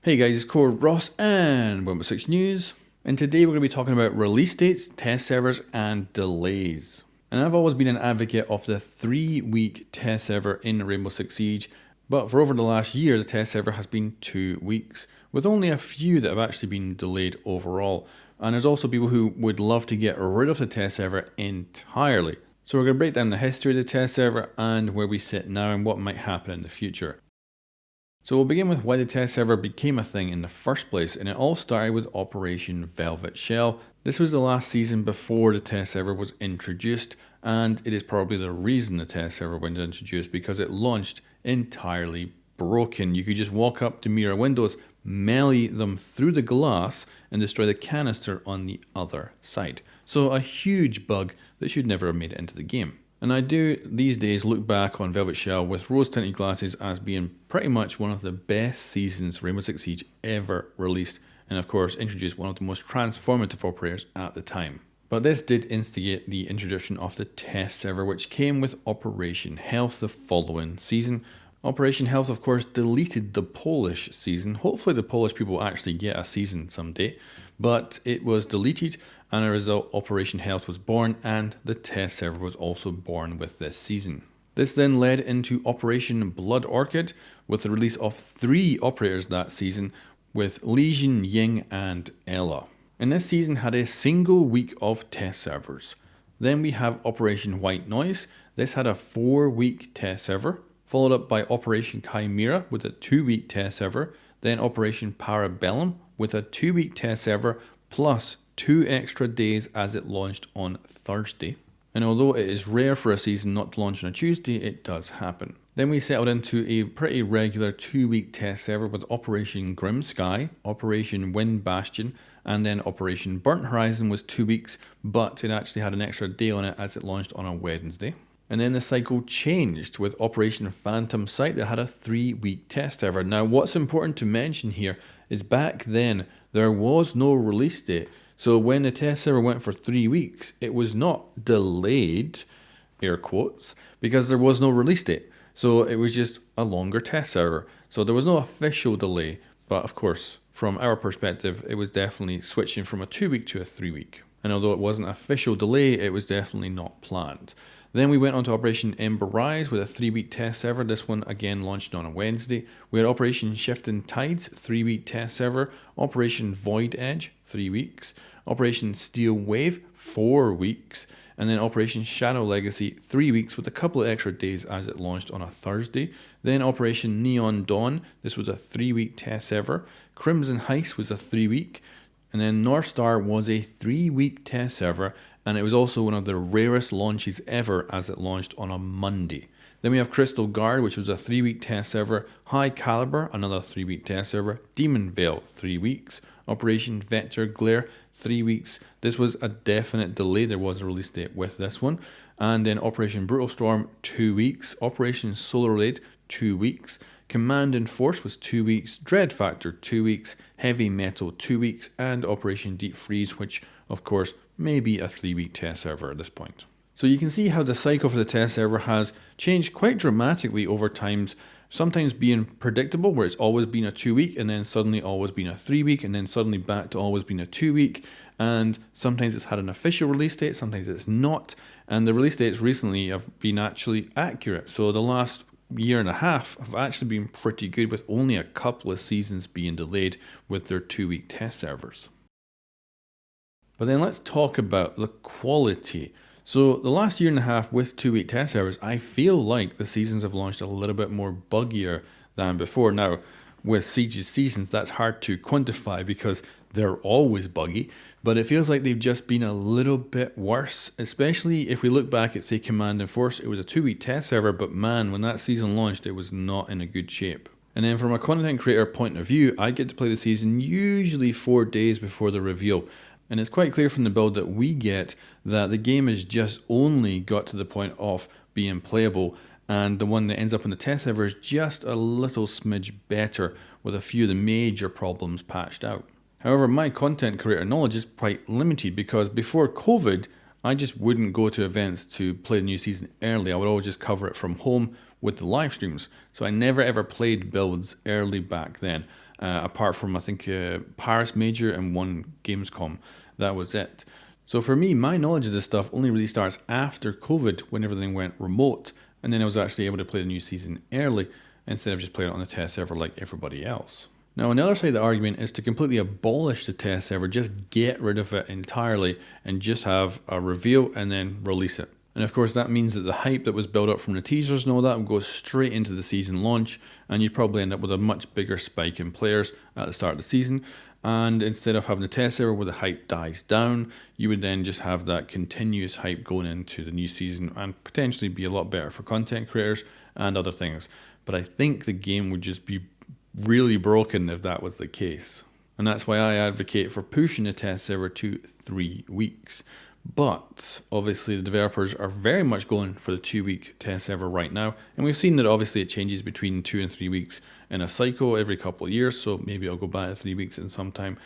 Hey guys, it's Core Ross and Wimble 6 News, and today we're going to be talking about release dates, test servers, and delays. And I've always been an advocate of the 3-week test server in Rainbow Six Siege, but for over the last year the test server has been 2 weeks, with only a few that have actually been delayed overall. And there's also people who would love to get rid of the test server entirely. So we're going to break down the history of the test server and where we sit now and what might happen in the future. So we'll begin with why the test server became a thing in the first place, and it all started with Operation Velvet Shell. This was the last season before the test server was introduced, and it is probably the reason the test server was introduced, because it launched entirely broken. You could just walk up to mirror windows, melee them through the glass, and destroy the canister on the other side. So a huge bug that should never have made it into the game. And I do these days look back on Velvet Shell with rose tinted glasses as being pretty much one of the best seasons Rainbow Six Siege ever released, and of course introduced one of the most transformative operators at the time. But this did instigate the introduction of the test server, which came with Operation Health the following season. Operation Health of course deleted the Polish season. Hopefully the Polish people actually get a season someday, but it was deleted, and as a result Operation Health was born, and the test server was also born with this season. This then led into Operation Blood Orchid, with the release of 3 operators that season, with Legion, Ying and Ela. And this season had a single week of test servers. Then we have Operation White Noise. This had a 4-week test server, followed up by Operation Chimera with a 2-week test server, then Operation Parabellum with a 2-week test server plus 2 extra days as it launched on Thursday. And although it is rare for a season not to launch on a Tuesday, it does happen. Then we settled into a pretty regular 2-week test server with Operation Grim Sky, Operation Wind Bastion, and then Operation Burnt Horizon was 2 weeks, but it actually had an extra day on it as it launched on a Wednesday. And then the cycle changed with Operation Phantom Sight that had a 3-week test server. Now what's important to mention here is back then there was no release date. So when the test server went for 3 weeks, it was not delayed, air quotes, because there was no release date. So it was just a longer test server. So there was no official delay, but of course, from our perspective, it was definitely switching from a 2-week to a 3-week. And although it wasn't an official delay, it was definitely not planned. Then we went on to Operation Ember Rise with a 3-week test server. This one again launched on a Wednesday. We had Operation Shifting Tides, 3-week test server. Operation Void Edge, 3 weeks. Operation Steel Wave, 4 weeks. And then Operation Shadow Legacy, 3 weeks with a couple of extra days as it launched on a Thursday. Then Operation Neon Dawn, this was a 3-week test server. Crimson Heist was a 3-week. And then North Star was a 3-week test server, and it was also one of the rarest launches ever as it launched on a Monday. Then we have Crystal Guard, which was a 3-week test server. High Caliber, another 3-week test server. Demon Veil, 3 weeks. Operation Vector Glare, 3 weeks. This was a definite delay. There was a release date with this one. And then Operation Brutal Storm, 2 weeks. Operation Solar Raid, 2 weeks. Command and Force was 2 weeks. Dread Factor, 2 weeks. Heavy Metal, 2 weeks. And Operation Deep Freeze, which of course may be a 3-week test server at this point. So you can see how the cycle for the test server has changed quite dramatically over times, sometimes being predictable where it's always been a 2-week and then suddenly always been a 3-week and then suddenly back to always being a 2-week, and sometimes it's had an official release date, sometimes it's not, and the release dates recently have been actually accurate. So the last year and a half have actually been pretty good, with only a couple of seasons being delayed with their 2-week test servers. But then let's talk about the quality. So the last year and a half with 2-week test servers, I feel like the seasons have launched a little bit more buggier than before. Now, with Siege's seasons, that's hard to quantify because they're always buggy, but it feels like they've just been a little bit worse, especially if we look back at, say, Command and Force. It was a 2-week test server, but man, when that season launched, it was not in a good shape. And then from a content creator point of view, I get to play the season usually 4 days before the reveal. And it's quite clear from the build that we get that the game has just only got to the point of being playable, and the one that ends up in the test server is just a little smidge better, with a few of the major problems patched out. However, my content creator knowledge is quite limited, because before COVID, I just wouldn't go to events to play the new season early. I would always just cover it from home with the live streams. So I never ever played builds early back then. apart from I think Paris Major and one Gamescom. That was it. So for me, my knowledge of this stuff only really starts after COVID, when everything went remote, and then I was actually able to play the new season early instead of just playing it on the test server like everybody else. Now, another side of the argument is to completely abolish the test server, just get rid of it entirely and just have a reveal and then release it. And of course, that means that the hype that was built up from the teasers and all that will go straight into the season launch, and you'd probably end up with a much bigger spike in players at the start of the season. And instead of having the test server where the hype dies down, you would then just have that continuous hype going into the new season and potentially be a lot better for content creators and other things. But I think the game would just be really broken if that was the case. And that's why I advocate for pushing the test server to 3 weeks. But obviously the developers are very much going for the 2-week test server right now. And we've seen that obviously it changes between 2 and 3 weeks in a cycle every couple of years. So maybe I'll go back to 3 weeks in some time.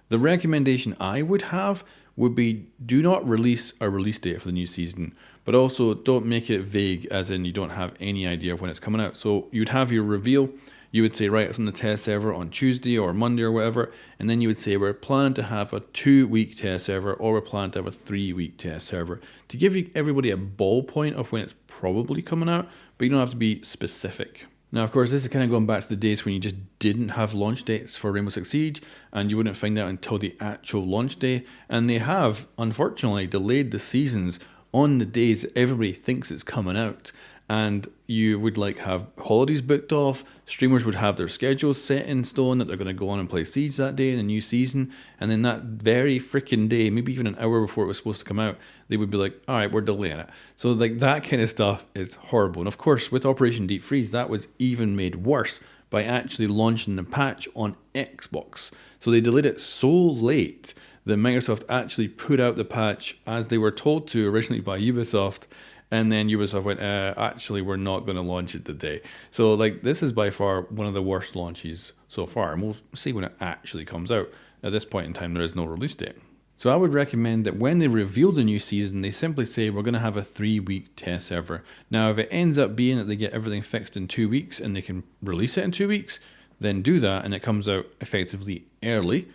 The recommendation I would have would be do not release a release date for the new season, but also don't make it vague as in you don't have any idea of when it's coming out. So you'd have your reveal. You would say, right, it's on the test server on Tuesday or Monday or whatever. And then you would say, we're planning to have a 2-week test server or we're planning to have a 3-week test server to give everybody a ballpoint of when it's probably coming out, but you don't have to be specific. Now, of course, this is kind of going back to the days when you just didn't have launch dates for Rainbow Six Siege and you wouldn't find out until the actual launch day. And they have, unfortunately, delayed the seasons on the days that everybody thinks it's coming out. And you would have holidays booked off. Streamers would have their schedules set in stone that they're going to go on and play Siege that day in the new season. And then that very freaking day, maybe even an hour before it was supposed to come out, they would be like, all right, we're delaying it. So that kind of stuff is horrible. And of course, with Operation Deep Freeze, that was even made worse by actually launching the patch on Xbox. So they delayed it so late that Microsoft actually put out the patch as they were told to originally by Ubisoft. And then Ubisoft went, actually, we're not going to launch it today. So, this is by far one of the worst launches so far. And we'll see when it actually comes out. At this point in time, there is no release date. So I would recommend that when they reveal the new season, they simply say, we're going to have a 3-week test server. Now, if it ends up being that they get everything fixed in 2 weeks and they can release it in 2 weeks, then do that and it comes out effectively early.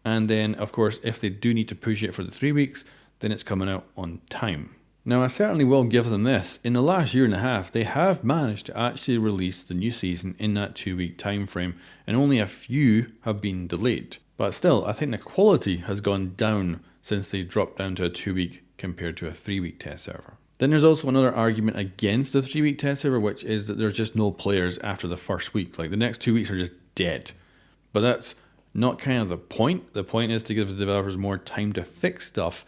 And then, of course, if they do need to push it for the 3 weeks, then it's coming out on time. Now, I certainly will give them this. In the last year and a half, they have managed to actually release the new season in that 2-week time frame, and only a few have been delayed. But still, I think the quality has gone down since they dropped down to a 2-week compared to a 3-week test server. Then there's also another argument against the 3-week test server, which is that there's just no players after the first week. The next 2 weeks are just dead. But that's not kind of the point. The point is to give the developers more time to fix stuff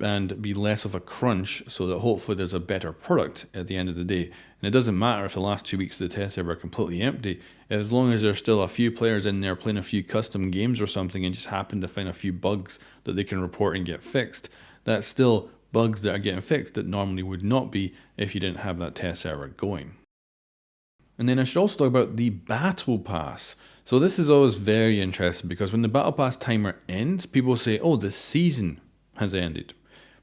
and be less of a crunch so that hopefully there's a better product at the end of the day. And it doesn't matter if the last 2 weeks of the test server are completely empty, as long as there's still a few players in there playing a few custom games or something and just happen to find a few bugs that they can report and get fixed. That's still bugs that are getting fixed that normally would not be if you didn't have that test server going. And then I should also talk about the Battle Pass. So this is always very interesting because when the Battle Pass timer ends, people say, oh, the season has ended,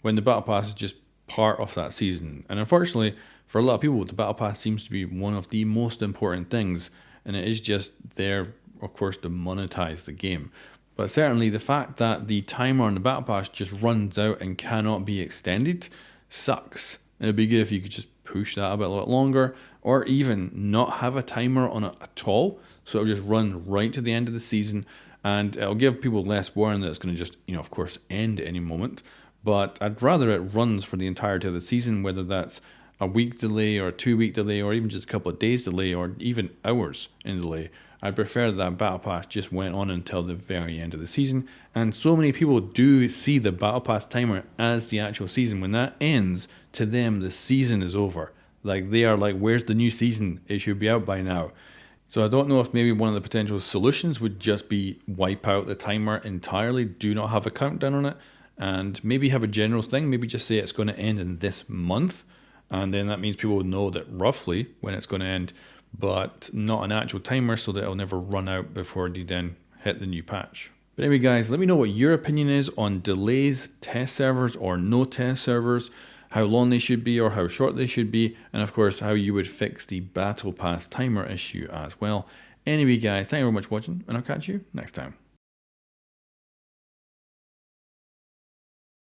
when the Battle Pass is just part of that season. And unfortunately, for a lot of people, the Battle Pass seems to be one of the most important things, and it is just there, of course, to monetize the game. But certainly the fact that the timer on the Battle Pass just runs out and cannot be extended sucks. And it'd be good if you could just push that a lot longer, or even not have a timer on it at all, so it'll just run right to the end of the season, and it'll give people less warning that it's going to just, of course, end at any moment. But I'd rather it runs for the entirety of the season, whether that's a week delay or a 2-week delay or even just a couple of days delay or even hours in delay. I'd prefer that Battle Pass just went on until the very end of the season. And so many people do see the Battle Pass timer as the actual season. When that ends, to them, the season is over. They are like, where's the new season? It should be out by now. So I don't know if maybe one of the potential solutions would just be wipe out the timer entirely, do not have a countdown on it, and maybe have a general thing, maybe just say it's going to end in this month, and then that means people will know that roughly when it's going to end, but not an actual timer so that it'll never run out before they then hit the new patch. But anyway guys, let me know what your opinion is on delays, test servers or no test servers, how long they should be or how short they should be, and of course how you would fix the Battle Pass timer issue as well. Anyway, guys, thank you very much for watching, and I'll catch you next time.